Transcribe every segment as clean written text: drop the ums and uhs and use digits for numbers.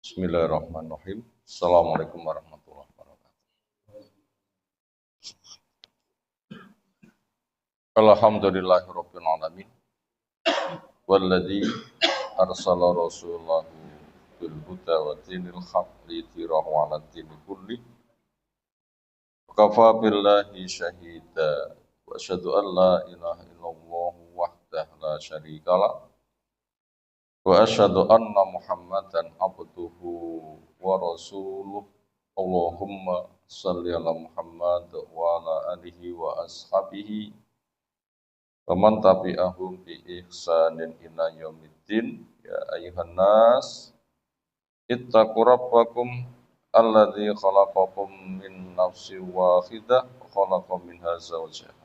Bismillahirrahmanirrahim. Assalamualaikum warahmatullahi wabarakatuh. Alhamdulillahirabbil alamin. Walladzi arsala rasulahu bil huda wa dinil haqqi liyudhhirahu 'ala dini kulli. Kafa billahi syahida wa asyhadu an la ilaha illallah wahdahu la syarikalah wa asyhadu anna Muhammadan abduhu wa rasuluh. Allahumma shalli ala Muhammad wa ala alihi wa ashabihi wa man tabi'ahum bi ihsanin ila yaumiddin. Ya ayuhan nas ittaqu rabbakum alladzi khalaqakum min nafsin wahidah wa khalaqa minha zawjaha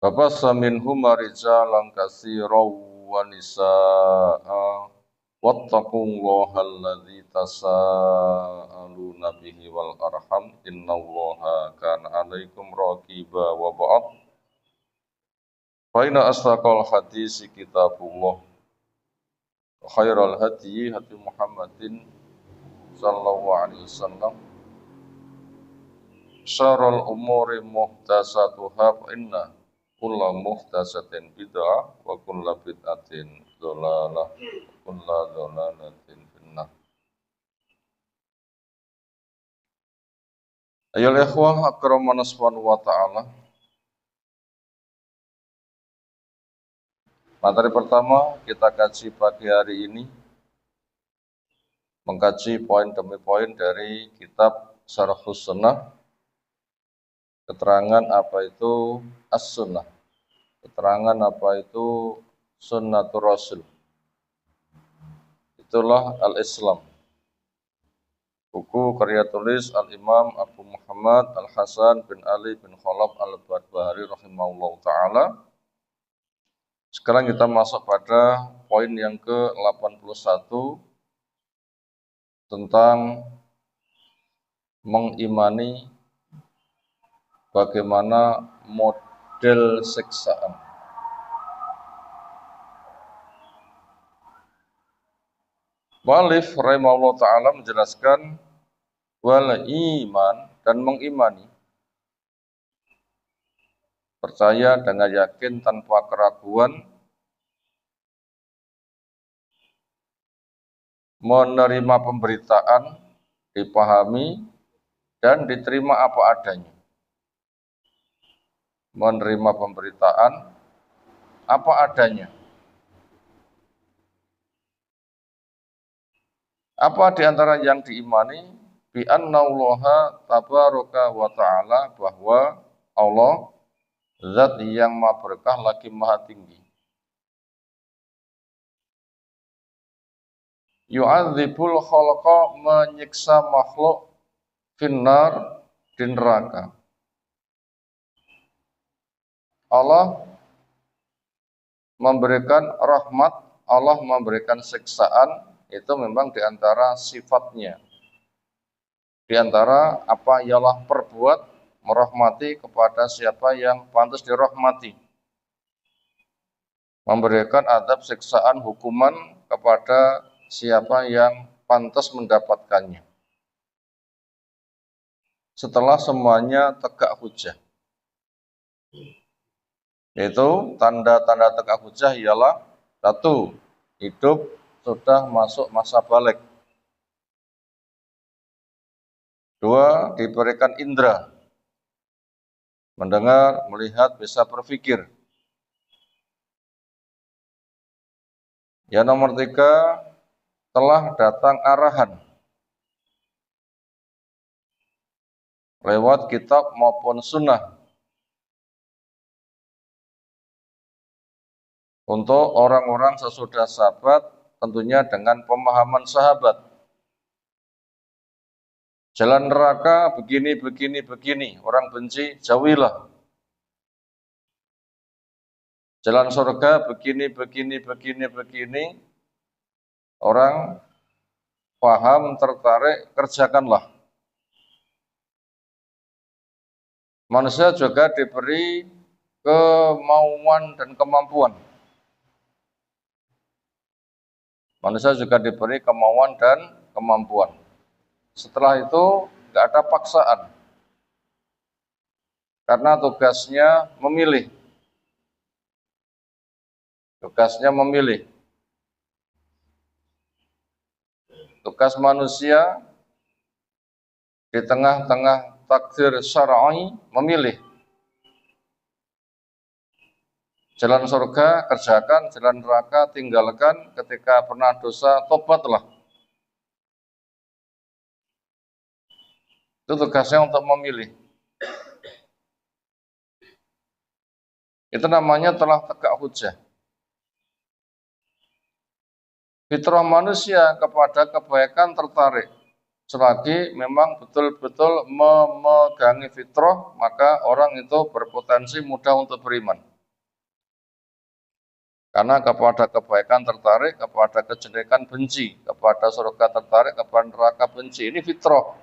wa bassa minhuma rijalan katsiran wa nisaa'a wattaqullaha alladzi tasaaluna bihi wal arham innallaha kana 'alaikum raqiba wa ba'd fa inna asdaqal hadisi kitabullah wa khairal hadyi hadi Muhammadin sallallahu alaihi wasallam syarrul umuri muhdatsatuha fa inna kulla muhdatsatin bid'ah wa kulla bid'atin dhalalah kulla dhalalatin finnar. Ayol ikhwah akramana subhanahu wa ta'ala. Materi pertama kita kaji pagi hari ini mengkaji poin demi poin dari kitab Syarhus Sunnah, keterangan apa itu as-sunnah, keterangan apa itu sunnatur rasul. Itulah al-Islam. Buku karya tulis Al-Imam Abu Muhammad Al-Hasan bin Ali bin Khalaf Al-Barbahari rahimahullah ta'ala. Sekarang kita masuk pada poin yang ke-81 tentang mengimani bagaimana model siksaan. Mu'allif rahimahullah ta'ala menjelaskan wal iman dan mengimani, percaya dengan yakin tanpa keraguan, menerima pemberitaan, dipahami dan diterima apa adanya. Menerima pemberitaan apa adanya. Apa di antara yang diimani? Bi annallaha tabaraka wa ta'ala, bahwa Allah zat yang maha berkah lagi maha tinggi. Yu'adzibul khalqa, menyiksa makhluk, finnar, di neraka. Allah memberikan rahmat, Allah memberikan siksaan. Itu memang diantara sifatnya, diantara apa yang Allah perbuat, merahmati kepada siapa yang pantas dirahmati, memberikan adab, siksaan, hukuman kepada siapa yang pantas mendapatkannya. Setelah semuanya tegak hujah, yaitu tanda-tanda tegak hujah ialah satu, hidup sudah masuk masa balik. Dua, diberikan indera, mendengar, melihat, bisa berpikir. Yang nomor tiga, telah datang arahan lewat kitab maupun sunnah untuk orang-orang sesudah sahabat, tentunya dengan pemahaman sahabat. Jalan neraka begini, orang benci, jauhilah. Jalan surga begini, orang paham, tertarik, kerjakanlah. Manusia juga diberi kemauan dan kemampuan. Manusia juga diberi kemauan dan kemampuan. Setelah itu nggak ada paksaan, karena tugasnya memilih. Tugasnya memilih. Tugas manusia di tengah-tengah takdir syar'i memilih. Jalan surga kerjakan, jalan neraka tinggalkan. Ketika pernah dosa tobatlah. Itu tugasnya untuk memilih. Itu namanya telah tegak hujjah. Fitrah manusia kepada kebaikan tertarik. Selagi memang betul-betul memegangi fitrah, maka orang itu berpotensi mudah untuk beriman. Karena kepada kebaikan tertarik, kepada kejelekan benci, kepada surga tertarik, kepada neraka benci. Ini fitrah.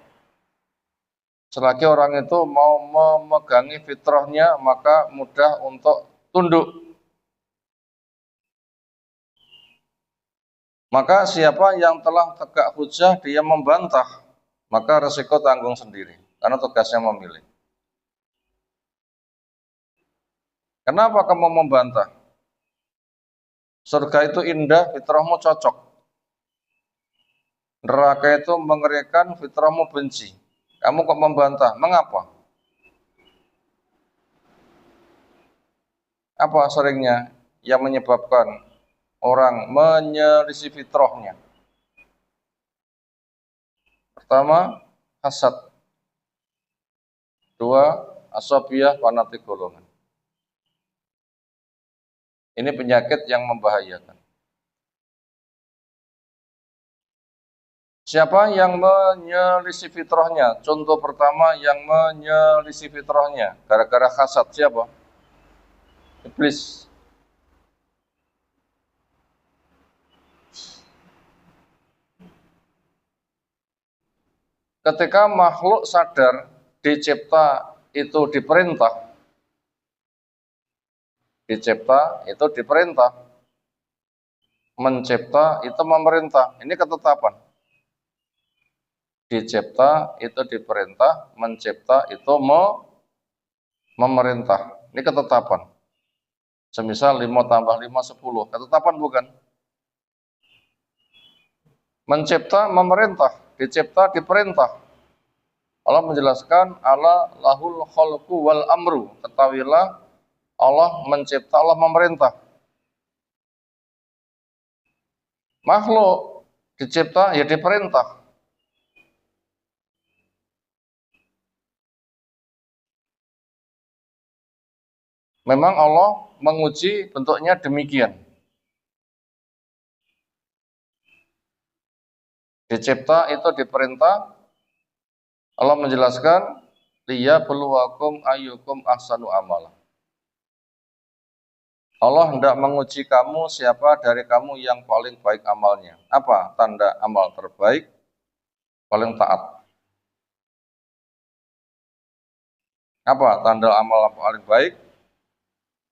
Selagi orang itu mau memegangi fitrahnya, maka mudah untuk tunduk. Maka siapa yang telah tegak hujjah dia membantah, maka resiko tanggung sendiri, karena tugasnya memilih. Kenapa kamu membantah? Surga itu indah, fitrahmu cocok. Neraka itu mengerikan, fitrahmu benci. Kamu kok membantah? Mengapa? Apa seringnya yang menyebabkan orang menyelisih fitrahnya? Pertama, hasad. Dua, asabiyah, fanatik golongan. Ini penyakit yang membahayakan. Siapa yang menyelisih fitrahnya? Contoh pertama yang menyelisih fitrahnya gara-gara hasad, siapa? Iblis. Ketika makhluk sadar dicipta itu diperintah, mencipta itu memerintah. Ini ketetapan. Dicipta itu diperintah, mencipta itu memerintah. Ini ketetapan. Semisal 5 tambah 5, 10. Ketetapan bukan? Mencipta, memerintah. Dicipta, diperintah. Allah menjelaskan, Allah lahul khalqu wal amru. Ketahuilah, Allah mencipta, Allah memerintah. Makhluk dicipta, ya diperintah. Memang Allah menguji bentuknya demikian. Dicipta itu diperintah. Allah menjelaskan, liyabluwakum ayyukum ahsanu amala. Allah hendak menguji kamu siapa dari kamu yang paling baik amalnya. Apa tanda amal terbaik? Paling taat. Apa tanda amal paling baik?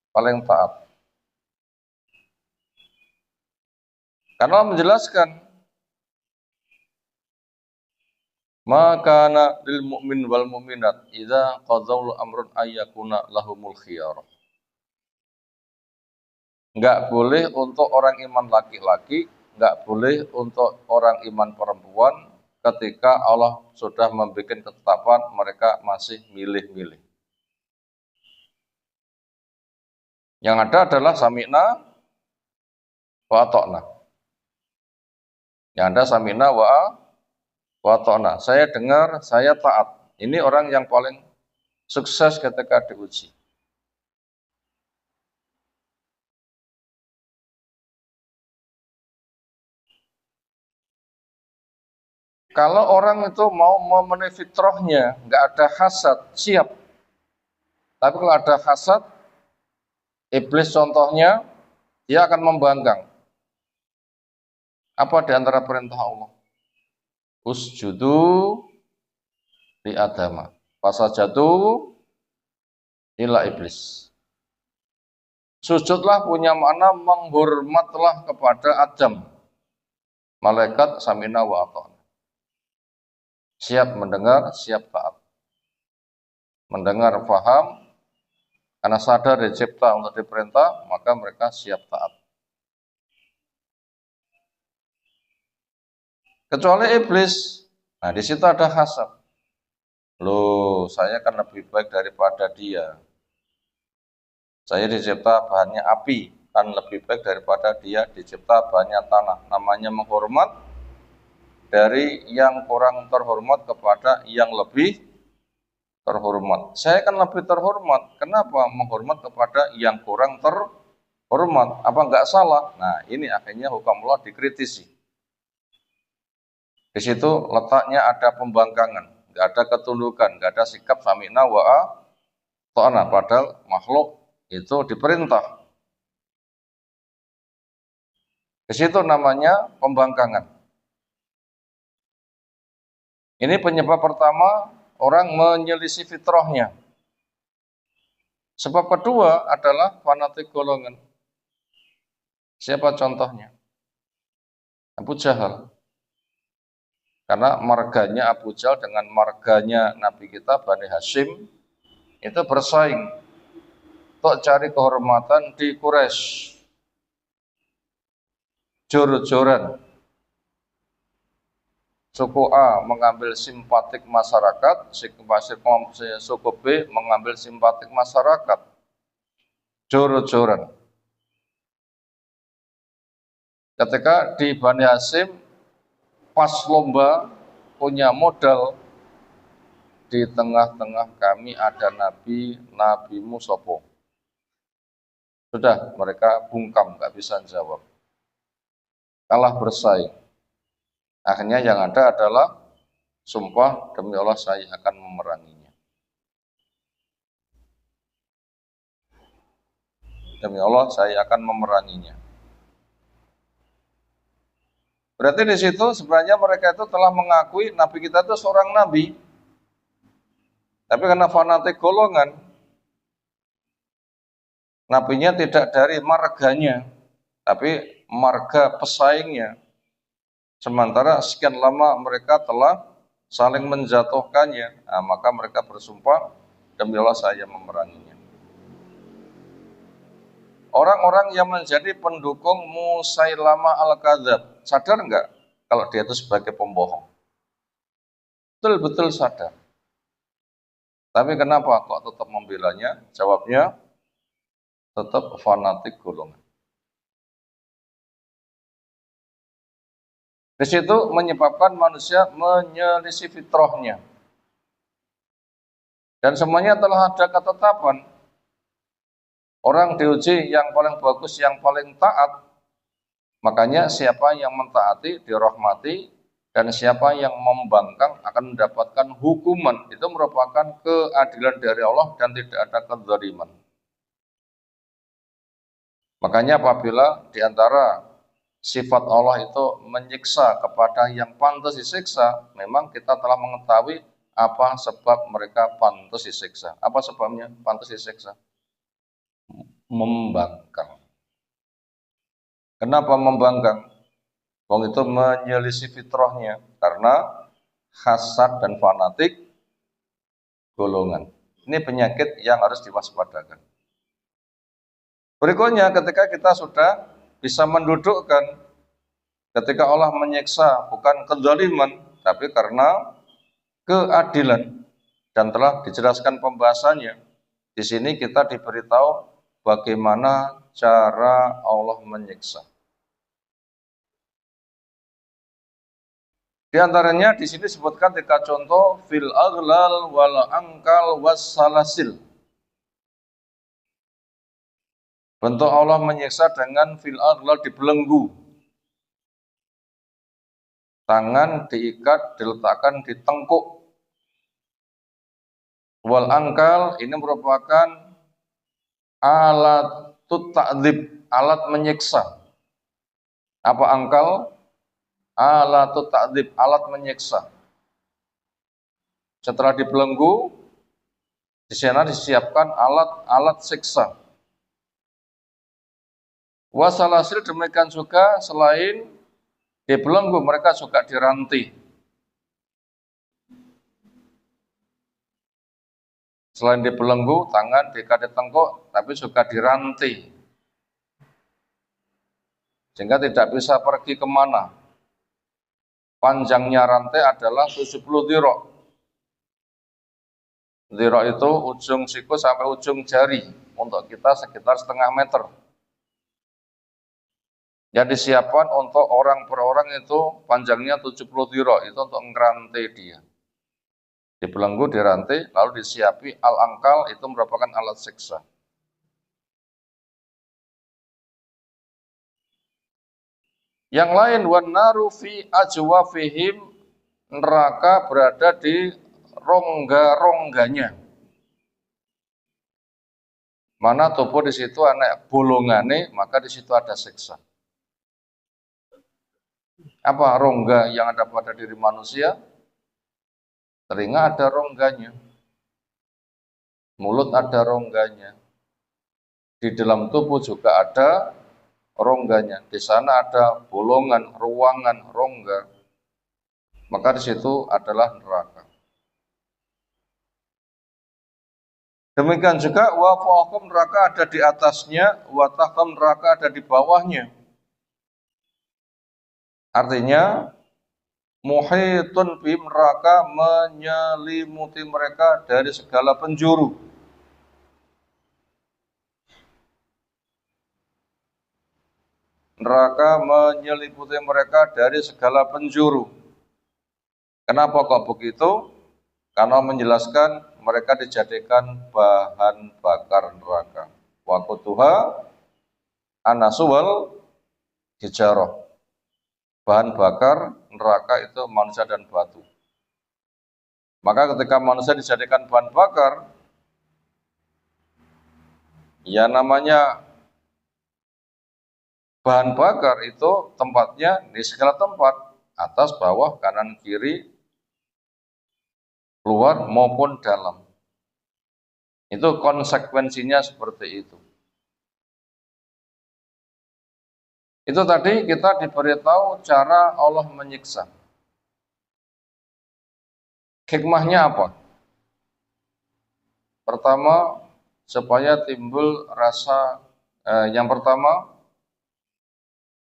Paling taat. Karena Allah menjelaskan, maka lil mu'min wal mu'minat idza qadzaw amrun ayyakuna lahumul khiyarah. Enggak boleh untuk orang iman laki-laki, enggak boleh untuk orang iman perempuan ketika Allah sudah membuat ketetapan mereka masih milih-milih. Yang ada adalah sami'na wa ata'na. Yang ada sami'na wa ata'na. Saya dengar, saya taat. Ini orang yang paling sukses ketika diuji. Kalau orang itu mau memenuhi fitrahnya, nggak ada hasad, siap. Tapi kalau ada hasad, iblis contohnya, dia akan membangkang. Apa di antara perintah Allah? Usjudu li Adama. Fasajadu ila iblis. Sujudlah punya makna menghormatlah kepada Adam. Malaikat samina wa ata'na. Siap mendengar, siap taat. Mendengar, paham, karena sadar dicipta untuk diperintah, maka mereka siap taat. Kecuali iblis. Nah, di situ ada hasad. Loh, saya kan lebih baik daripada dia. Saya dicipta bahannya api, kan lebih baik daripada dia dicipta bahannya tanah. Namanya menghormat dari yang kurang terhormat kepada yang lebih terhormat. Saya kan lebih terhormat. Kenapa menghormat kepada yang kurang terhormat? Apa enggak salah? Nah, ini akhirnya hukum Allah dikritisi. Di situ letaknya ada pembangkangan, enggak ada ketundukan, enggak ada sikap sami'na wa ata'na, padahal makhluk itu diperintah. Di situ namanya pembangkangan. Ini penyebab pertama, orang menyelisih fitrahnya. Sebab kedua adalah fanatik golongan. Siapa contohnya? Abu Jahal. Karena marganya Abu Jahal dengan marganya Nabi kita Bani Hashim itu bersaing untuk cari kehormatan di Quraisy. Jor-joran. Suku A mengambil simpatik masyarakat, suku B mengambil simpatik masyarakat. Jor-joran. Ketika di Bani Hashim pas lomba punya modal, di tengah-tengah kami ada Nabi Musopo. Sudah mereka bungkam, nggak bisa jawab. Kalah bersaing. Akhirnya yang ada adalah sumpah demi Allah saya akan memeranginya. Demi Allah saya akan memeranginya. Berarti di situ sebenarnya mereka itu telah mengakui Nabi kita itu seorang Nabi. Tapi karena fanatik golongan, Nabinya tidak dari marganya, tapi marga pesaingnya. Sementara sekian lama mereka telah saling menjatuhkannya, nah, maka mereka bersumpah demi Allah saya memeranginya. Orang-orang yang menjadi pendukung Musailamah al-Kadzab, sadar enggak kalau dia itu sebagai pembohong? Betul-betul sadar. Tapi kenapa kok tetap membelanya? Jawabnya tetap fanatik golongan. Di situ menyebabkan manusia menyelisih fitrahnya. Dan semuanya telah ada ketetapan. Orang diuji yang paling bagus, yang paling taat. Makanya siapa yang mentaati dirahmati, dan siapa yang membangkang akan mendapatkan hukuman. Itu merupakan keadilan dari Allah dan tidak ada kezaliman. Makanya apabila diantara sifat Allah itu menyiksa kepada yang pantas disiksa, memang kita telah mengetahui apa sebab mereka pantas disiksa. Apa sebabnya pantas disiksa? Membangkang. Kenapa membangkang? Wong itu menyelisih fitrahnya karena hasad dan fanatik golongan. Ini penyakit yang harus diwaspadakan. Berikutnya ketika kita sudah bisa mendudukkan ketika Allah menyiksa bukan kezaliman tapi karena keadilan, dan telah dijelaskan pembahasannya. Di sini kita diberitahu bagaimana cara Allah menyiksa. Di antaranya di sini disebutkan 3 contoh, fil aghlal wal angkal was salasil. Bentuk Allah menyiksa dengan fil aghlal, dibelenggu. Tangan diikat, diletakkan di tengkuk. Wal angkal ini merupakan alat ta'dzib, alat menyiksa. Apa angkal? Alat ta'dzib, alat menyiksa. Setelah dibelenggu, di sana disiapkan alat-alat siksa. Wasalasil demikian juga selain Dibelenggu mereka juga dirantai. Selain dibelenggu, tangan dikait tengkuk, tapi juga dirantai. Sehingga tidak bisa pergi kemana. Panjangnya rantai adalah 70 dhira'. Dhira' itu ujung siku sampai ujung jari. Untuk kita sekitar setengah meter. Yang disiapkan untuk orang per orang itu panjangnya 70 dhira', itu untuk ngerantai dia. Dibelenggu, dirantai, lalu disiapi al-angkal, itu merupakan alat siksa. Yang lain, wan naru fi ajwafihim, neraka berada di rongga-rongganya. Mana tubuh di situ anak bolongane, maka di situ ada siksa. Apa rongga yang ada pada diri manusia? Telinga ada rongganya, mulut ada rongganya, di dalam tubuh juga ada rongganya. Di sana ada bolongan, ruangan, rongga. Maka di situ adalah neraka. Demikian juga wa fawqahum, neraka ada di atasnya, wa tahtam, neraka ada di bawahnya. Artinya muhitun bihim, neraka menyelimuti mereka dari segala penjuru. Neraka menyelimuti mereka dari segala penjuru. Kenapa kok begitu? Karena menjelaskan mereka dijadikan bahan bakar neraka. Waquduha an-nasu wal hijarah. Bahan bakar neraka itu manusia dan batu. Maka ketika manusia dijadikan bahan bakar, ya namanya bahan bakar itu tempatnya di segala tempat, atas, bawah, kanan, kiri, luar maupun dalam. Itu konsekuensinya seperti itu. Itu tadi kita diberitahu cara Allah menyiksa. Hikmahnya apa? Pertama, supaya timbul rasa, yang pertama,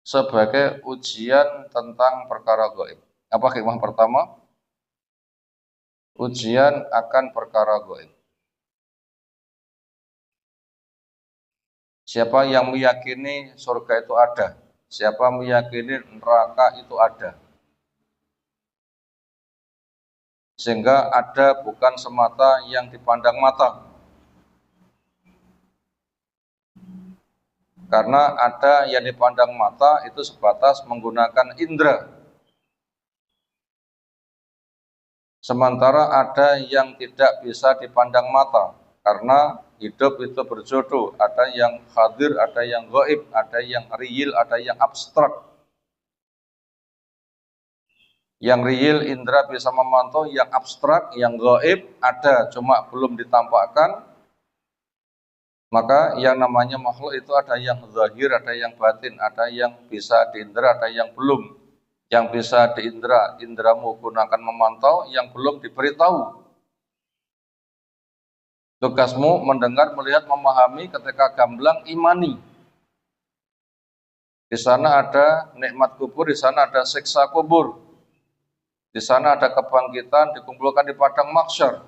sebagai ujian tentang perkara gaib. Apa hikmah pertama? Ujian akan perkara gaib. Siapa yang meyakini surga itu ada? Siapa meyakini neraka itu ada? Sehingga ada bukan semata yang dipandang mata. Karena ada yang dipandang mata itu sebatas menggunakan indera. Sementara ada yang tidak bisa dipandang mata. Karena hidup itu berjodoh, ada yang hadir, ada yang gaib, ada yang real, ada yang abstrak. Yang real indra bisa memantau, yang abstrak, yang gaib ada cuma belum ditampakkan. Maka yang namanya makhluk itu ada yang zahir, ada yang batin, ada yang bisa diindra, ada yang belum. Yang bisa diindra, indramu gunakan memantau, yang belum diberitahu. Tugasmu mendengar, melihat, memahami, ketika gamblang imani. Di sana ada nikmat kubur, di sana ada siksa kubur. Di sana ada kebangkitan, dikumpulkan di padang mahsyar.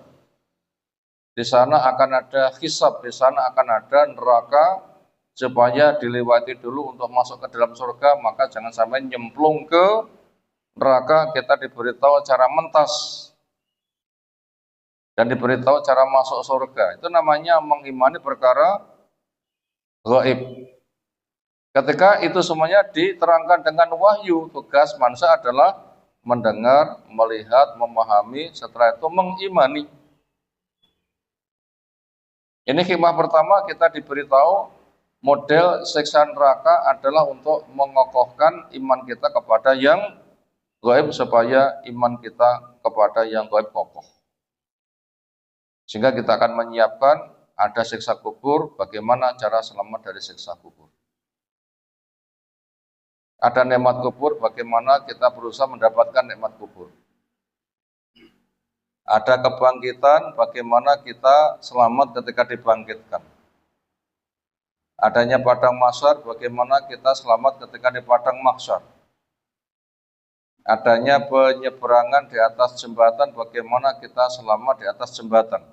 Di sana akan ada hisab, di sana akan ada neraka, supaya dilewati dulu untuk masuk ke dalam surga, maka jangan sampai nyemplung ke neraka. Kita diberitahu cara mentas dan diberitahu cara masuk surga. Itu namanya mengimani perkara gaib. Ketika itu semuanya diterangkan dengan wahyu, tugas manusia adalah mendengar, melihat, memahami, setelah itu mengimani. Ini hikmah pertama, kita diberitahu model siksa neraka adalah untuk mengokohkan iman kita kepada yang gaib, supaya iman kita kepada yang gaib kokoh. Sehingga kita akan menyiapkan ada siksa kubur, bagaimana cara selamat dari siksa kubur. Ada nikmat kubur, bagaimana kita berusaha mendapatkan nikmat kubur. Ada kebangkitan, bagaimana kita selamat ketika dibangkitkan. Adanya padang mahsyar, bagaimana kita selamat ketika di padang mahsyar. Adanya penyeberangan di atas jembatan, bagaimana kita selamat di atas jembatan.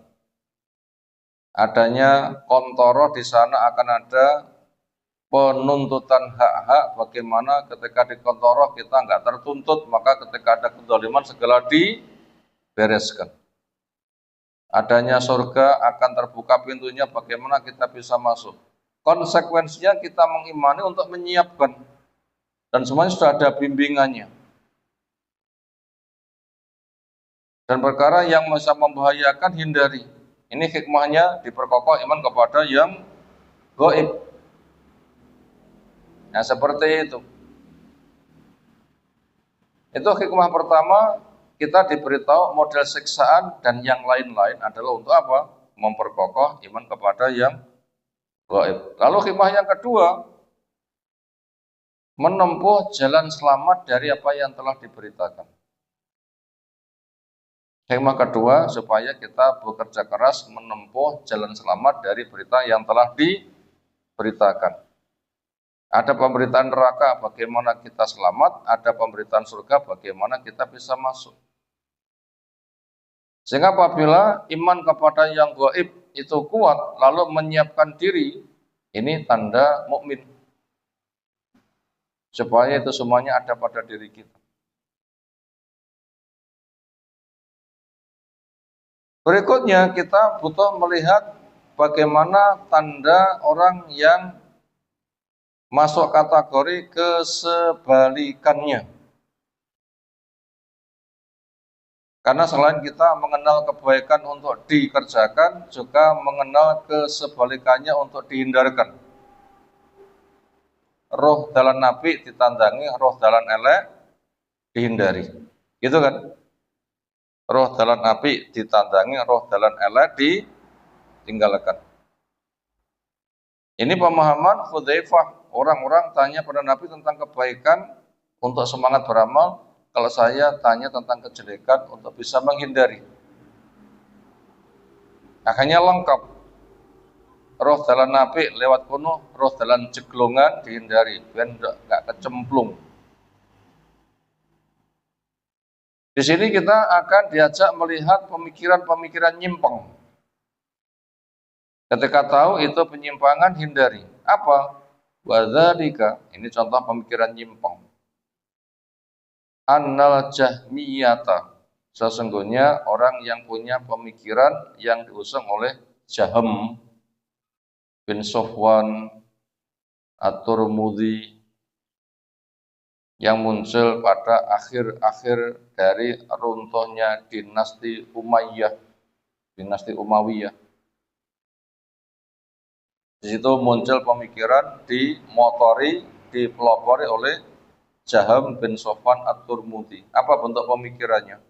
Adanya kontoro, di sana akan ada penuntutan hak-hak, bagaimana ketika di kontoro kita nggak tertuntut, maka ketika ada kezaliman segala dibereskan. Adanya surga, akan terbuka pintunya, bagaimana kita bisa masuk. Konsekuensinya kita mengimani untuk menyiapkan, dan semuanya sudah ada bimbingannya. Dan perkara yang bisa membahayakan hindari. Ini hikmahnya diperkokoh iman kepada yang gaib. Nah, seperti itu. Itu hikmah pertama, kita diberitahu model siksaan dan yang lain-lain adalah untuk apa? Memperkokoh iman kepada yang gaib. Lalu hikmah yang kedua, menempuh jalan selamat dari apa yang telah diberitakan. Hikmah kedua, supaya kita bekerja keras menempuh jalan selamat dari berita yang telah diberitakan. Ada pemberitaan neraka, bagaimana kita selamat. Ada pemberitaan surga, bagaimana kita bisa masuk. Sehingga apabila iman kepada yang gaib itu kuat, lalu menyiapkan diri, ini tanda mukmin. Supaya itu semuanya ada pada diri kita. Berikutnya kita butuh melihat bagaimana tanda orang yang masuk kategori kesebalikannya. Karena selain kita mengenal kebaikan untuk dikerjakan, juga mengenal kesebalikannya untuk dihindarkan. Roh dalan nabi ditandangi, roh dalan elek dihindari. Gitu kan? Roh dalan nabi ditandangi, roh dalan elek ditinggalkan. Ini pemahaman Hudzaifah. Orang-orang tanya pada Nabi tentang kebaikan untuk semangat beramal. Kalau saya tanya tentang kejelekan untuk bisa menghindari. Akhirnya lengkap. Roh dalan nabi lewat kuno, roh dalan jeglongan dihindari, biar nggak kecemplung. Di sini kita akan diajak melihat pemikiran-pemikiran nyimpang. Ketika tahu itu penyimpangan, hindari. Apa? Wadzalika, ini contoh pemikiran nyimpang. Annal jahmiyata, sesungguhnya orang yang punya pemikiran yang diusung oleh Jahm bin Sofwan At-Turmudi, yang muncul pada akhir-akhir dari runtuhnya dinasti Umayyah, dinasti Umayyah. Di situ muncul pemikiran dimotori, dipelopori oleh Jahm bin Sofwan At-Turmudi. Apa bentuk pemikirannya?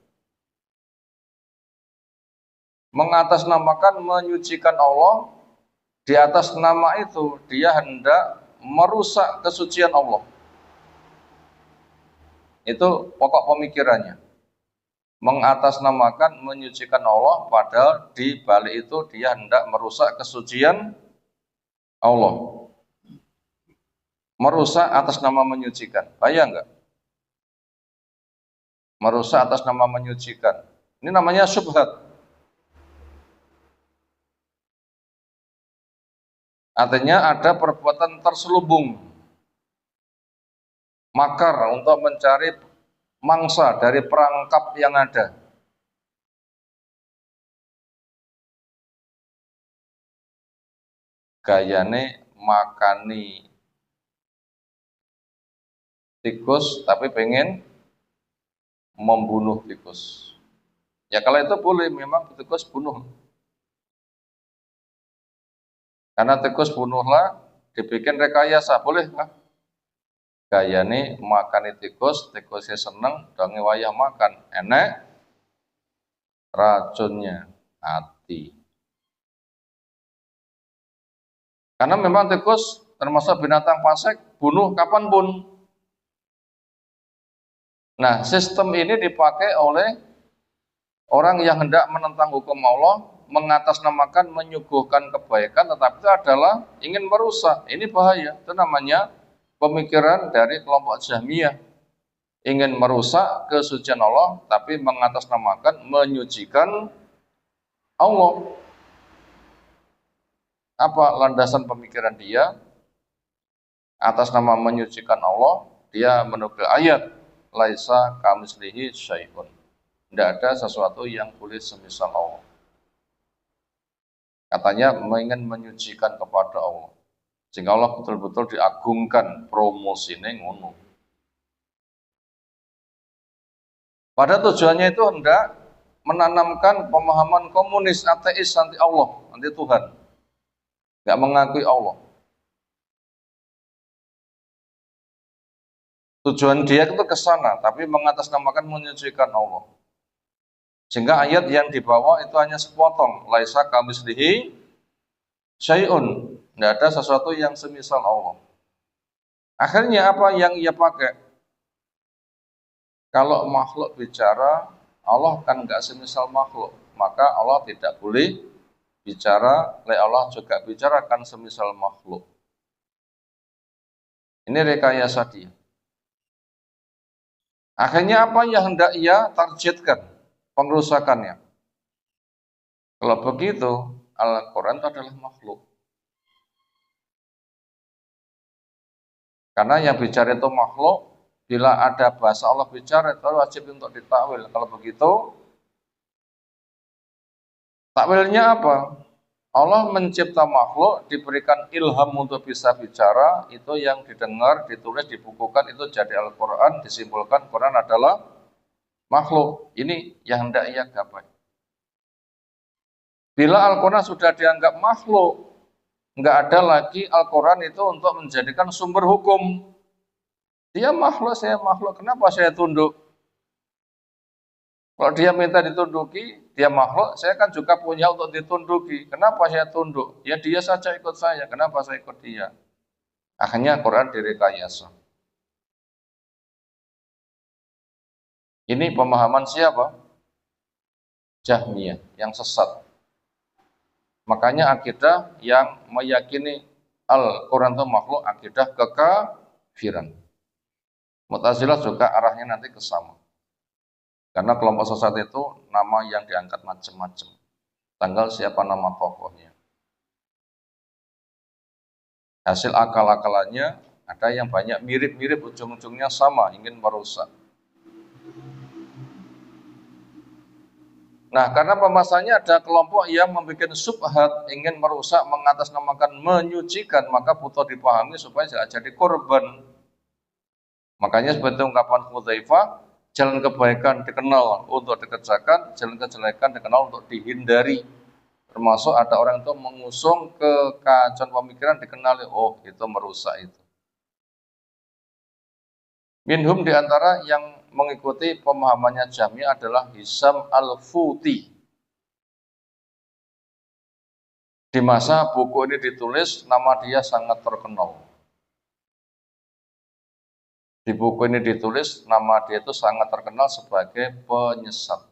Mengatasnamakan menyucikan Allah, di atas nama itu dia hendak merusak kesucian Allah. Itu pokok pemikirannya. Mengatasnamakan menyucikan Allah, padahal di balik itu dia hendak merusak kesucian Allah. Merusak atas nama menyucikan. Bayang nggak? Merusak atas nama menyucikan. Ini namanya syubhat. Artinya ada perbuatan terselubung, makar untuk mencari mangsa dari perangkap yang ada. Gayane makani tikus tapi pengen membunuh tikus. Ya kalau itu boleh, memang tikus bunuh. Karena tikus bunuhlah, dibikin rekayasa, boleh kan? Gayane makani tikus, tikusnya seneng, donge wayah makan, enek racunnya hati. Karena memang tikus termasuk binatang fasik, bunuh kapanpun. Nah, sistem ini dipakai oleh orang yang hendak menentang hukum Allah, mengatasnamakan menyuguhkan kebaikan, tetapi itu adalah ingin merusak. Ini bahaya. Itu namanya pemikiran dari kelompok Jahmiyah. Ingin merusak kesucian Allah, tapi mengatasnamakan menyucikan Allah. Apa landasan pemikiran dia? Atas nama menyucikan Allah, dia menukil ayat laisa kamislihi syai'un. Tidak ada sesuatu yang boleh semisal Allah. Katanya ingin menyucikan kepada Allah. Sehingga Allah betul-betul diagungkan, promosinya ngono. Pada tujuannya itu hendak menanamkan pemahaman komunis, ateis, anti Allah, anti Tuhan. Nggak mengakui Allah. Tujuan dia itu ke sana, tapi mengatasnamakan menyucikan Allah. Sehingga ayat yang dibawa itu hanya sepotong. Laisa kamislihi syai'un. Tidak ada sesuatu yang semisal Allah. Akhirnya apa yang ia pakai? Kalau makhluk bicara, Allah kan nggak semisal makhluk. Maka Allah tidak boleh bicara, Allah juga bicara kan semisal makhluk. Ini rekayasa dia. Akhirnya apa yang hendak ia targetkan? Pengrusakannya. Kalau begitu, Al-Quran itu adalah makhluk. Karena yang bicara itu makhluk, bila ada bahasa Allah bicara, itu wajib untuk ditakwil. Kalau begitu, takwilnya apa? Allah mencipta makhluk, diberikan ilham untuk bisa bicara, itu yang didengar, ditulis, dibukukan, itu jadi Al-Quran, disimpulkan Quran adalah makhluk. Ini yang hendak ia gapai. Bila Al-Quran sudah dianggap makhluk, nggak ada lagi Al-Quran itu untuk menjadikan sumber hukum. Dia makhluk, saya makhluk, kenapa saya tunduk? Kalau dia minta ditunduki, dia makhluk, saya kan juga punya untuk ditunduki. Kenapa saya tunduk? Ya dia saja ikut saya, kenapa saya ikut dia? Akhirnya Quran direkayasa. Ini pemahaman siapa? Jahmiyah, yang sesat. Makanya akidah yang meyakini Al-Quran itu makhluk, akidah kekafiran. Mu'tazilah juga arahnya nanti ke sama. Karena kelompok sesat itu nama yang diangkat macam-macam. Tanggal siapa nama tokohnya. Hasil akal-akalannya ada yang banyak mirip-mirip, ujung-ujungnya sama, ingin merusak. Nah, karena pemasannya ada kelompok yang membuat subhat, ingin merusak, mengatasnamakan, menyucikan, maka butuh dipahami supaya tidak jadi korban. Makanya seperti ungkapan Hudzaifah, jalan kebaikan dikenal untuk dikerjakan, jalan kejelekan dikenal untuk dihindari. Termasuk ada orang itu mengusung kekacauan pemikiran dikenali, oh itu merusak itu. Minhum diantara yang mengikuti pemahamannya Jahmiyah adalah Hisam Al-Futi. Di masa buku ini ditulis, nama dia sangat terkenal. Di buku ini ditulis, nama dia itu sangat terkenal sebagai penyesat.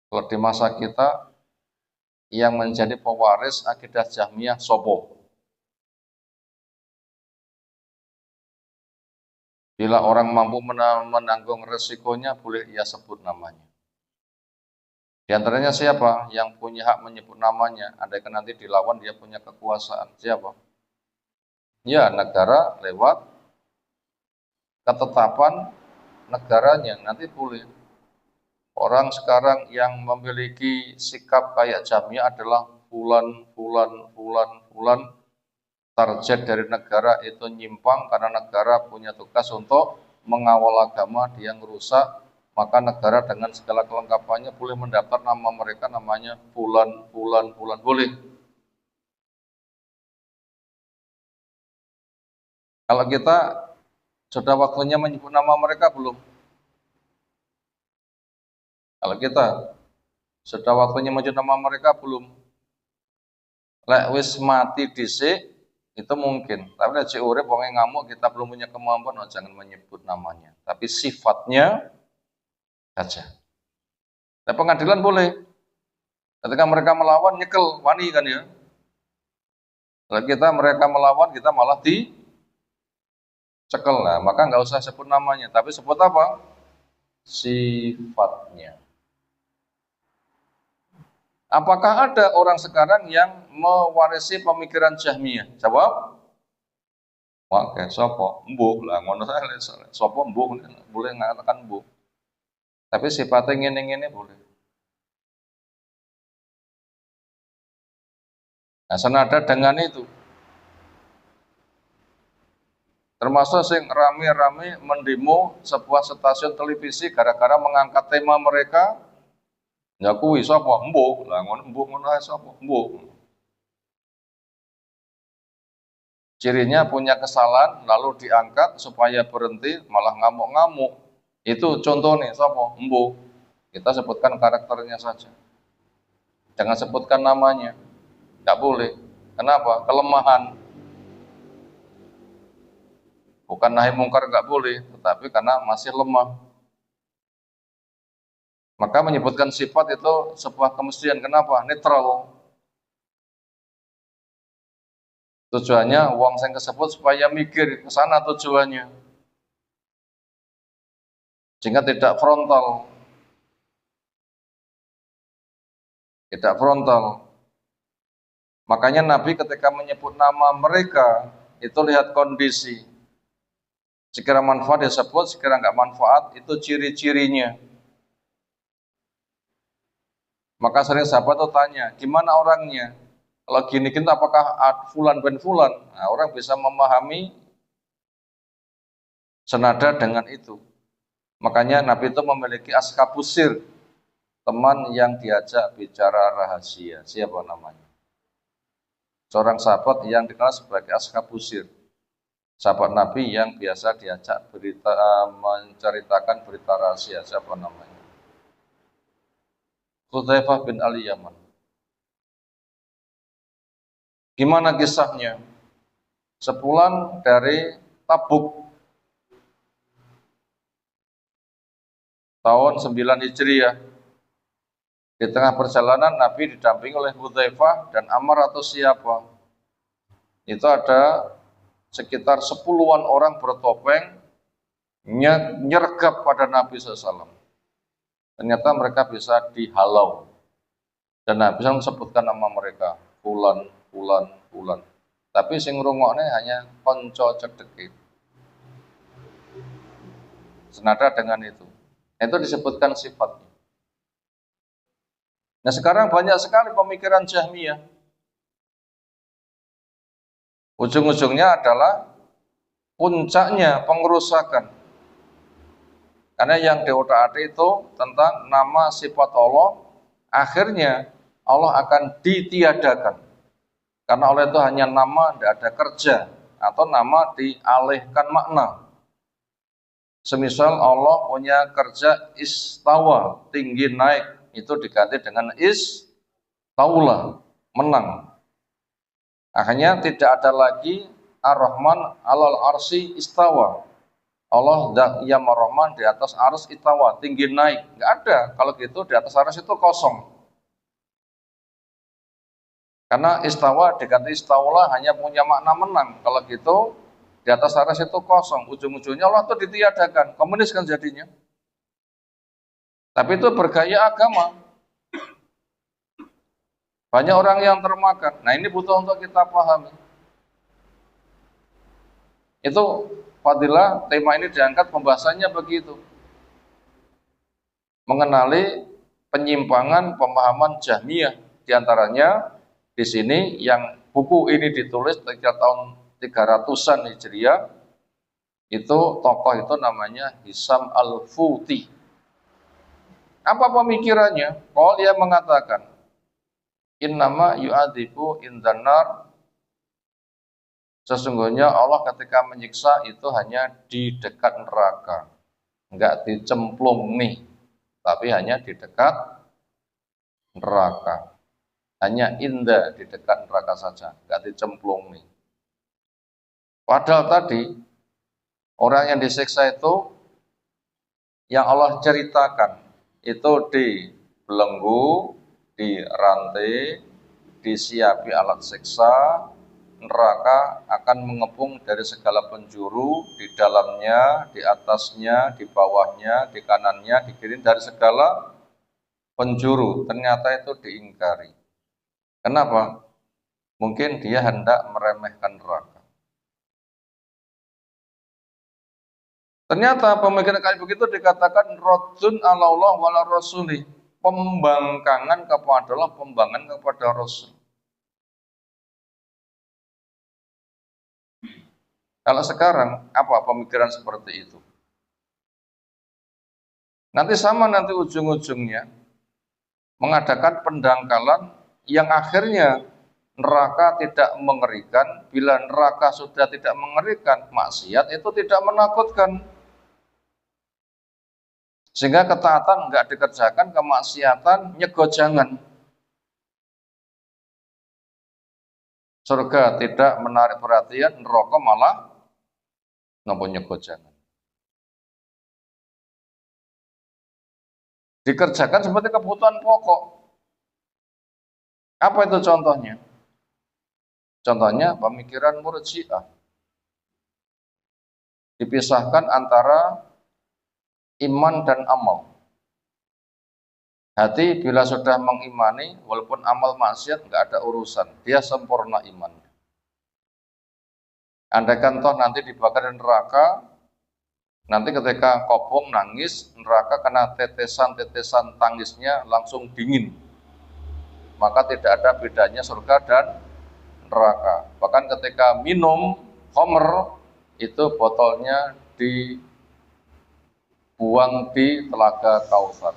Kalau di masa kita, yang menjadi pewaris akidah Jahmiyah sopo. Bila orang mampu menanggung resikonya, boleh ia sebut namanya. Di antaranya siapa yang punya hak menyebut namanya? Andaikan nanti dilawan dia punya kekuasaan. Siapa? Ya, negara lewat ketetapan negaranya. Nanti boleh. Orang sekarang yang memiliki sikap kayak Jahmiyah adalah bulan. Target dari negara itu nyimpang karena negara punya tugas untuk mengawal agama, dia ngerusak, maka negara dengan segala kelengkapannya boleh mendaftar nama mereka, namanya bulan, boleh. Kalau kita sudah waktunya menyebut nama mereka belum? Kalau kita sudah waktunya menyebut nama mereka belum? Lek wis mati dhisik, Itu mungkin. Tapi nek cek urip wong ngamuk kita belum punya kemampuan, jangan menyebut namanya. Tapi sifatnya saja. Nah, pengadilan boleh. Ketika mereka melawan nyekel wani kan ya. Kalau mereka melawan kita malah dicekel. Nah, maka nggak usah sebut namanya, tapi sebut apa? Sifatnya. Apakah ada orang sekarang yang mewarisi pemikiran Jahmiyah? Jawab. Oke, sopo mbuh lah ngono sae sopo mbuh boleh ngatakan mbuh. Tapi sifatnya ngene-ngene boleh. Nah, senada dengan itu termasuk sing rame-rame mendemo sebuah stasiun televisi gara-gara mengangkat tema mereka ya kuwi sapa mbuh lah ngono mbuh ngono ae sapa mbuh. Cirinya punya kesalahan lalu diangkat supaya berhenti malah ngamuk-ngamuk. Itu contohnya sapa mbuh. Kita sebutkan karakternya saja. Jangan sebutkan namanya. Enggak boleh. Kenapa? Kelemahan. Bukan nahi mungkar enggak boleh, tetapi karena masih lemah. Maka menyebutkan sifat itu sebuah kemestian. Kenapa? Netral. Tujuannya wong sing kesebut supaya mikir ke sana tujuannya. Sehingga tidak frontal. Tidak frontal. Makanya Nabi ketika menyebut nama mereka itu lihat kondisi. Sekira manfaat disebut, sekira enggak manfaat itu ciri-cirinya. Maka sering sahabat tuh tanya, gimana orangnya? Kalau gini-gini apakah fulan bin fulan? Nah, orang bisa memahami senada dengan itu. Makanya Nabi itu memiliki askabusir, teman yang diajak bicara rahasia. Siapa namanya? Seorang sahabat yang dikenal sebagai askabusir. Sahabat Nabi yang biasa diajak menceritakan berita rahasia. Siapa namanya? Hudzaifah bin Ali Yaman. Gimana kisahnya? Sepulang dari Tabuk tahun 9 Hijriah. Di tengah perjalanan Nabi didampingi oleh Hudzaifah dan Ammar atau siapa. Itu ada sekitar 10-an orang bertopeng nyergap pada Nabi SAW. Ternyata mereka bisa dihalau. Dan Nabi SAW sebutkan nama mereka. Fulan, fulan, fulan. Tapi sing ngrungokne hanya konco cedekit. Senada dengan itu. Itu disebutkan sifatnya. Nah sekarang banyak sekali pemikiran Jahmiyah. Ujung-ujungnya adalah puncaknya pengerusakan. Karena yang di otak-atik itu tentang nama sifat Allah, akhirnya Allah akan ditiadakan. Karena Allah itu hanya nama, tidak ada kerja, atau nama dialihkan makna. Semisal Allah punya kerja istawa, tinggi naik, itu diganti dengan istaula, menang. Akhirnya tidak ada lagi Ar-Rahman alal arsy istawa. Allah yang Ar-Rahman di atas ars istawa, tinggi naik. Enggak ada. Kalau gitu di atas ars itu kosong. Karena istawa diganti istaula hanya punya makna menang. Kalau gitu di atas ars itu kosong. Ujung-ujungnya Allah itu ditiadakan. Komunis kan jadinya. Tapi itu bergaya agama. Banyak orang yang termakan. Nah ini butuh untuk kita pahami. Itu fadilah tema ini diangkat pembahasannya begitu. Mengenali penyimpangan pemahaman Jahmiyah. Di antaranya di sini yang buku ini ditulis sekitar tahun 300-an Hijriah. Itu tokoh itu namanya Hisam Al-Futi. Apa pemikirannya? Kalau dia mengatakan innama yu'adzibu indanar, sesungguhnya Allah ketika menyiksa itu hanya di dekat neraka, enggak dicemplung nih, tapi hanya di dekat neraka, hanya indah di dekat neraka saja, enggak dicemplung nih. Padahal tadi orang yang disiksa itu yang Allah ceritakan itu dibelenggu, dirantai, disiapi alat siksa, neraka akan mengepung dari segala penjuru, di dalamnya, di atasnya, di bawahnya, di kanannya, di kiri, dari segala penjuru. Ternyata itu diingkari. Kenapa? Mungkin dia hendak meremehkan neraka. Ternyata pemikiran kayak begitu dikatakan rodzun ala Allah wala rasuli, pembangkangan kepada Allah, pembangkangan kepada Rasul. Kalau sekarang apa pemikiran seperti itu? Nanti sama nanti ujung-ujungnya mengadakan pendangkalan yang akhirnya neraka tidak mengerikan. Bila neraka sudah tidak mengerikan, maksiat itu tidak menakutkan. Sehingga ketaatan enggak dikerjakan, kemaksiatan nyegojangan. Surga tidak menarik perhatian, neraka malah nopo nyegojangan. Dikerjakan seperti kebutuhan pokok. Apa itu contohnya? Contohnya pemikiran Murji'ah. Dipisahkan antara iman dan amal. Hati bila sudah mengimani, walaupun amal maksiat nggak ada urusan, dia sempurna iman. Andaikan toh nanti dibakar di neraka, nanti ketika kobong nangis, neraka kena tetesan-tetesan tangisnya langsung dingin. Maka tidak ada bedanya surga dan neraka. Bahkan ketika minum khamr, itu botolnya dibuang di telaga Kautsar.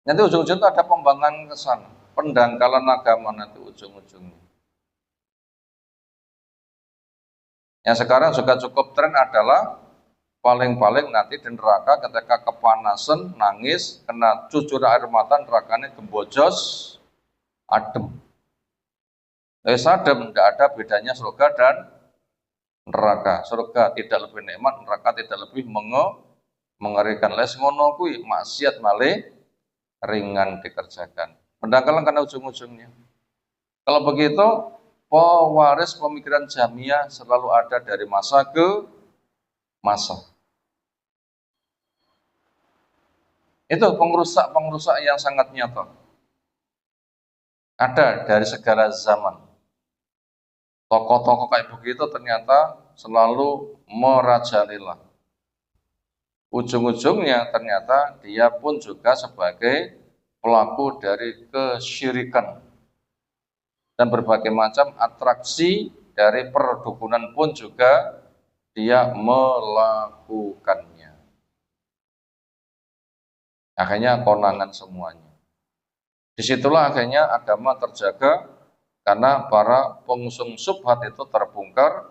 Nanti ujung-ujungnya ada pembangunan ke sana, pendangkalan agama nanti ujung-ujungnya. Yang sekarang juga cukup tren adalah paling-paling nanti di neraka ketika kepanasan, nangis, kena cucur air mata, nerakanya gembojos, adem. Adem, tidak ada bedanya surga dan neraka. Surga tidak lebih nikmat, neraka tidak lebih mengerikan. Les ngono kuwi maksiat malih ringan dikerjakan. Pendangkalan karena ujung-ujungnya. Kalau begitu, pewaris pemikiran Jahmiyah selalu ada dari masa ke masa. Itu pengrusak-pengrusak yang sangat nyata. Ada dari segala zaman. Tokoh-tokoh kayak begitu ternyata selalu merajalela. Ujung-ujungnya ternyata dia pun juga sebagai pelaku dari kesyirikan dan berbagai macam atraksi dari perdukunan pun juga dia melakukannya. Akhirnya konangan semuanya. Disitulah akhirnya agama terjaga karena para pengusung syubhat itu terbongkar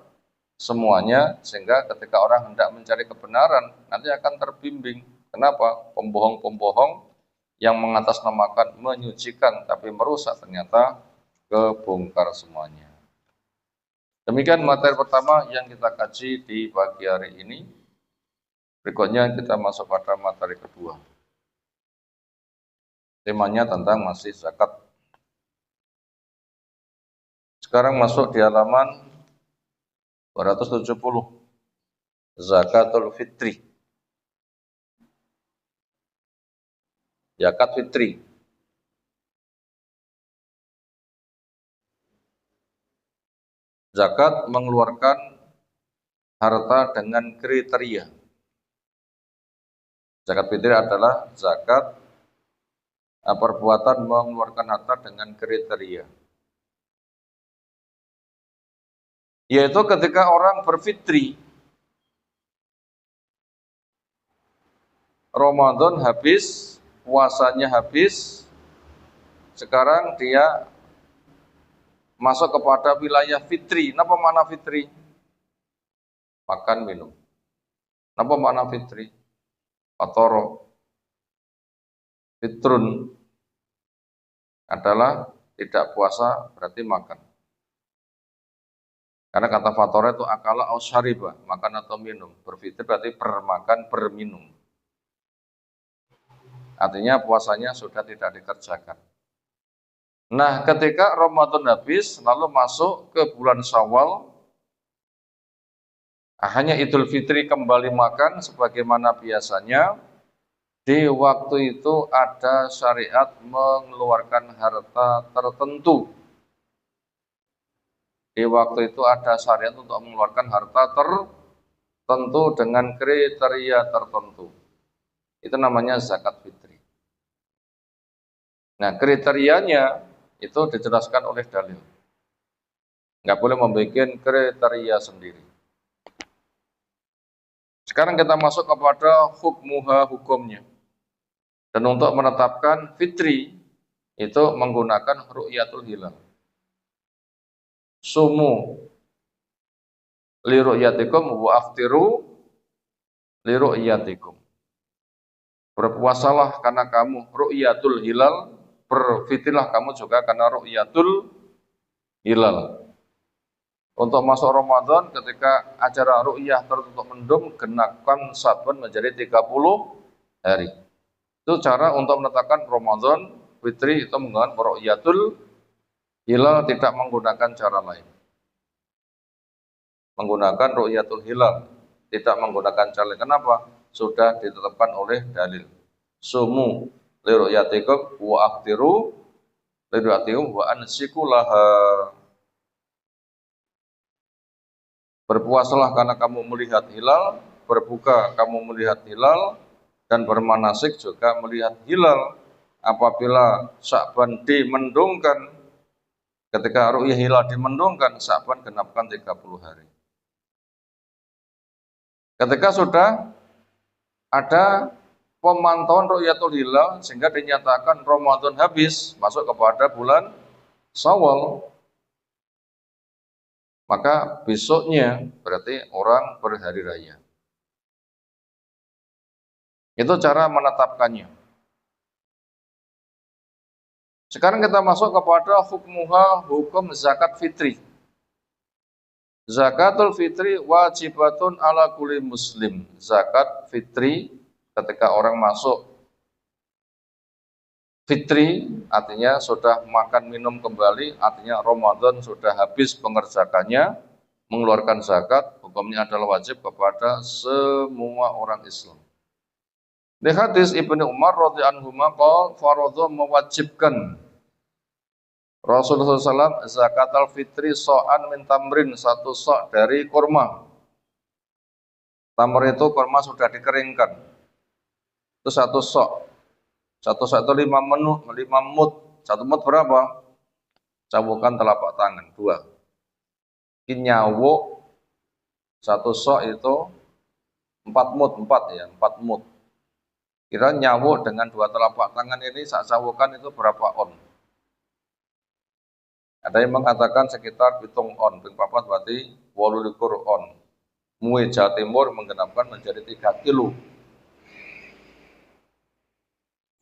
semuanya, sehingga ketika orang hendak mencari kebenaran nanti akan terbimbing. Kenapa? Pembohong-pembohong yang mengatasnamakan menyucikan tapi merusak ternyata kebongkar semuanya. Demikian materi pertama yang kita kaji di pagi hari ini. Berikutnya kita masuk pada materi kedua. Temanya tentang masih zakat. Sekarang masuk di halaman 270. Zakatul fitri. Zakat fitri. Zakat mengeluarkan harta dengan kriteria. Zakat fitri adalah zakat perbuatan mengeluarkan harta dengan kriteria. Yaitu ketika orang berfitri, Ramadan habis, puasanya habis, sekarang dia masuk kepada wilayah fitri. Apa makna fitri? Makan, minum. Apa makna fitri? Fatoro. Fitrun adalah tidak puasa berarti makan. Karena kata fatora itu akala au syariba, makan atau minum. Berfitri berarti bermakan, berminum. Artinya puasanya sudah tidak dikerjakan. Nah, ketika Ramadan habis, lalu masuk ke bulan Syawal, hanya Idul Fitri kembali makan sebagaimana biasanya. Di waktu itu ada syariat mengeluarkan harta tertentu. Di waktu itu ada syariat untuk mengeluarkan harta tertentu dengan kriteria tertentu. Itu namanya zakat fitri. Nah, kriterianya itu dijelaskan oleh dalil. Nggak boleh membuat kriteria sendiri. Sekarang kita masuk kepada hukumnya. Dan untuk menetapkan fitri itu menggunakan ru'yatul hilal. Sumu li ru'yatikum wa aftiru li ru'yatikum. Berpuasalah karena kamu ru'yatul hilal, berfitrilah kamu juga karena ru'yatul hilal. Untuk masuk Ramadan ketika acara ru'yah tertutup mendung, genapkan saban menjadi 30 hari. Itu cara untuk menetapkan Ramadan fitri itu menggunakan ru'yatul hilal, tidak menggunakan cara lain. Menggunakan ru'yatul hilal, tidak menggunakan cara lain. Kenapa? Sudah ditetapkan oleh dalil. Sumu li ru'yatikum wa aftiru li ru'yatikum wa ansiku laha. Berpuasalah karena kamu melihat hilal, berbuka kamu melihat hilal, dan bermanasik juga melihat hilal. Apabila Sya'ban dimendungkan, ketika ru'yah hilal dimendungkan, Sya'ban genapkan 30 hari. Ketika sudah ada pemantauan ru'yatul hilal sehingga dinyatakan Ramadan habis, masuk kepada bulan Syawal, maka besoknya berarti orang berhari raya. Itu cara menetapkannya. Sekarang kita masuk kepada hukum zakat fitri. Zakatul fitri wajibatun ala kulli muslim. Zakat fitri ketika orang masuk fitri artinya sudah makan minum kembali, artinya Ramadan sudah habis pengerjakannya, mengeluarkan zakat, hukumnya adalah wajib kepada semua orang Islam. Di hadis Ibnu Umar radhiyallahu anhu qol faradha mewajibkan Rasulullah SAW zakat al-fitri so'an min tamrin, satu sok dari kurma. Tamr itu kurma sudah dikeringkan. Itu satu sok. Satu sok itu 5 mud. Satu mud berapa? Cabukan telapak tangan, 2. Nyawu satu sok itu 4 mud, 4 mud. Kira nyawu dengan 2 telapak tangan ini sak cabukan itu berapa on? Ada yang mengatakan sekitar 7 on, ping papat berarti 28 on. Muwe Jawa Timur menggenapkan menjadi 3 kilo.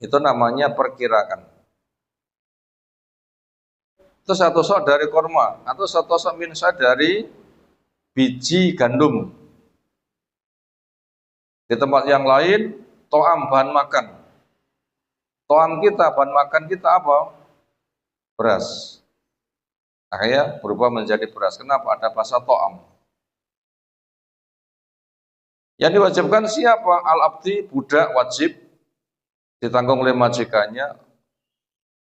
Itu namanya perkirakan. Itu satu sok dari korma, atau satu sok minsa dari biji gandum. Di tempat yang lain, to'am bahan makan. To'am kita, bahan makan kita apa? Beras. Akhirnya berubah menjadi beras. Kenapa? Ada bahasa to'am. Yang diwajibkan siapa? Al-abdi, budak wajib ditanggung oleh majikannya.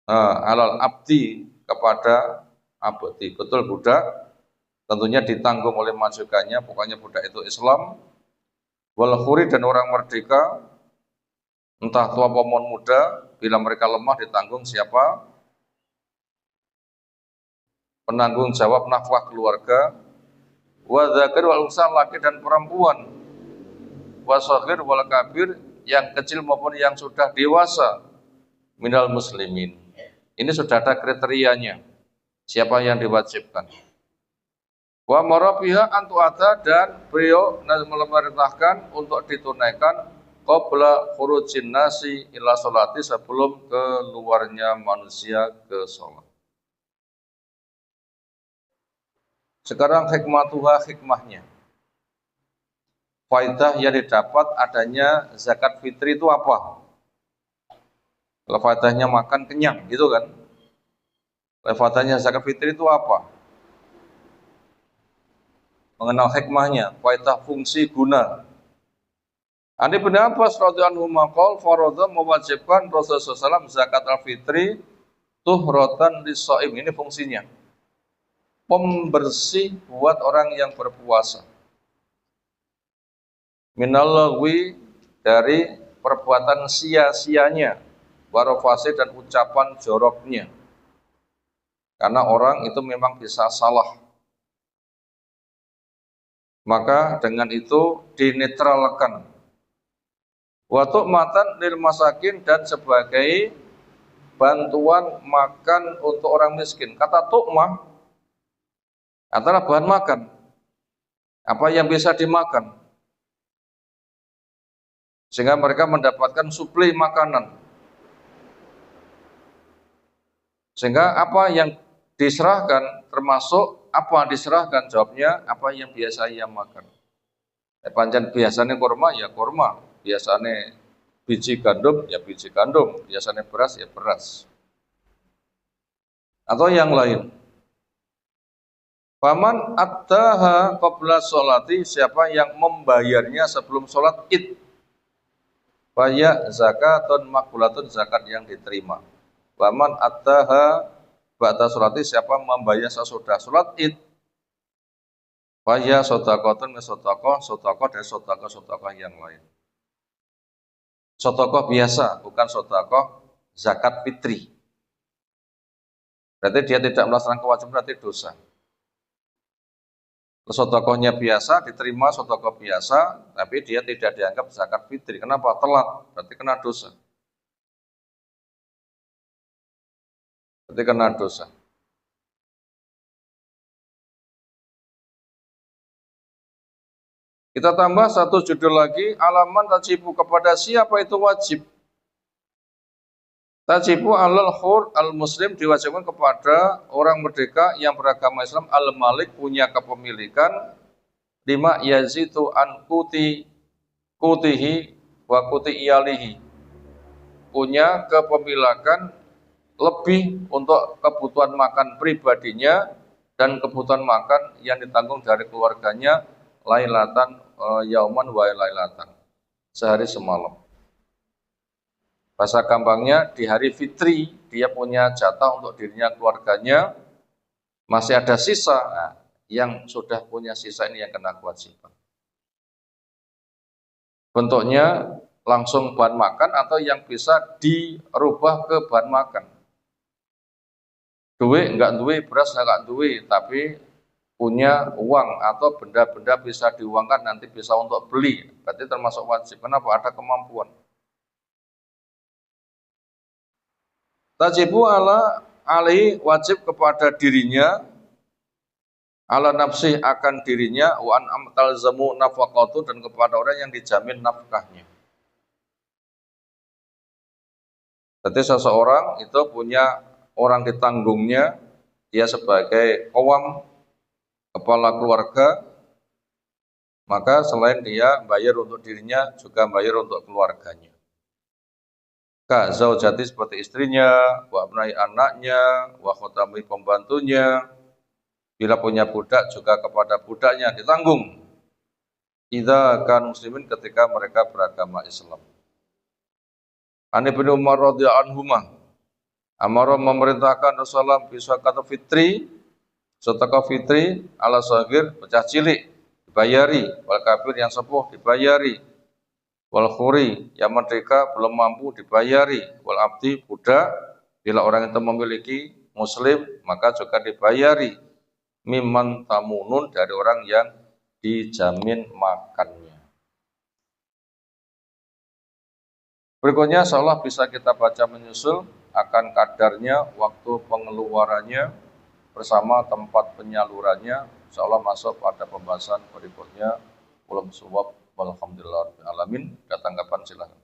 Alal abdi kepada abdi, betul budak tentunya ditanggung oleh majikannya, pokoknya budak itu Islam. Wal khuri, dan orang merdeka, entah tua maupun muda, bila mereka lemah ditanggung siapa? Penanggung jawab nafkah keluarga. Wa dzakir wal unsa, laki dan perempuan. Wa shaghir wal kabir, yang kecil maupun yang sudah dewasa, minal muslimin. Ini sudah ada kriterianya. Siapa yang diwajibkan? Wa marabiha antu'ata, dan beliau memerintahkan untuk ditunaikan qabla khurujin nasi ila sholati, sebelum keluarnya manusia ke sholat. Sekarang hikmatuha, hikmahnya. Faidah yang didapat adanya zakat fitri itu apa? Kalau faedahnya makan kenyang, gitu kan? Kalau faedahnya zakat fitri itu apa? Mengenal hikmahnya, faidah fungsi guna. Ani bin Abbas radhiyallahu anhu maqal faradha mewajibkan Rasulullah SAW zakat al-fitri tuhratan lis-shaim. Ini fungsinya. Pembersih buat orang yang berpuasa. Minal lagwi, dari perbuatan sia-sianya, warofase dan ucapan joroknya. Karena orang itu memang bisa salah. Maka dengan itu dinetralkan. Wa tu'matan lil masakin, dan sebagai bantuan makan untuk orang miskin. Kata tu'mah adalah bahan makan. Apa yang bisa dimakan. Sehingga mereka mendapatkan suplai makanan. Sehingga apa yang diserahkan, termasuk apa diserahkan, jawabnya apa yang biasa ia makan. Pancen biasanya kurma ya kurma, biasanya biji gandum ya biji gandum, biasanya beras ya beras. Atau yang lain. Paman addaha qabla sholati, siapa yang membayarnya sebelum sholat id, faya zakatun makbulatun, zakat yang diterima. Paman addaha ba'da sholati, siapa membayar sesudah sholat id, faya sodakotun mesodakoh, sodakoh dari sodakoh yang lain. Sodakoh biasa, bukan sodakoh zakat fitri. Berarti dia tidak melaksanakan kewajiban, berarti dosa. Sodakohnya biasa, diterima sodakoh biasa, tapi dia tidak dianggap zakat fitri. Kenapa? Telat, berarti kena dosa. Berarti kena dosa. Kita tambah satu judul lagi, alaman tajibu, kepada siapa itu wajib. Tajibu alal hur al-muslim, diwajibkan kepada orang merdeka yang beragama Islam, al-malik, punya kepemilikan, lima yazitu an kutihi wa kuti iyalihi, punya kepemilikan lebih untuk kebutuhan makan pribadinya dan kebutuhan makan yang ditanggung dari keluarganya, lailatan yauman wa lailatan, sehari semalam. Bahasa gampangnya, di hari fitri dia punya jatah untuk dirinya, keluarganya, masih ada sisa. Nah, yang sudah punya sisa ini yang kena kewajiban. Bentuknya langsung bahan makan atau yang bisa dirubah ke bahan makan. Duit enggak duit, beras enggak duit, tapi punya uang atau benda-benda bisa diuangkan, nanti bisa untuk beli, berarti termasuk wajib. Kenapa? Ada kemampuan. Tajibu ala alaihi, wajib kepada dirinya, ala nafsih, akan dirinya, wa an amtalzamu nafaqatu, dan kepada orang yang dijamin nafkahnya. Jadi seseorang itu punya orang ditanggungnya, dia sebagai qawam, kepala keluarga, maka selain dia bayar untuk dirinya, juga bayar untuk keluarganya. Ka zaujati, seperti istrinya, wa abnai, anaknya, wa khotami, pembantunya. Bila punya budak, juga kepada budaknya ditanggung. Idza kan muslimin, ketika mereka beragama Islam. Ani bin Umar radhiyallahu anhuma, amara, memerintahkan Rasulullah bisakatu fitri, sedekah fitri, ala sagir, pecah cilik dibayari, wal kafir, yang sepuh dibayari, wal khuri, yang merdeka belum mampu dibayari, wal abdi, budak, bila orang itu memiliki muslim maka juga dibayari, mimman tamunun, dari orang yang dijamin makannya. Berikutnya insyaallah bisa kita baca menyusul akan kadarnya, waktu pengeluarannya, bersama tempat penyalurannya. Insyaallah masuk pada pembahasan berikutnya. Wallahu shawab, walhamdulillah alamin. Ada tanggapan silakan.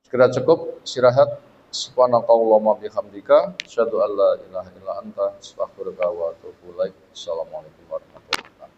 Kira cukup istirahat. Subhanakallahumma bihamdika asyhadu an la ilaha illa anta astaghfiruka wa atubu ilaik. Assalamualaikum warahmatullahi wabarakatuh.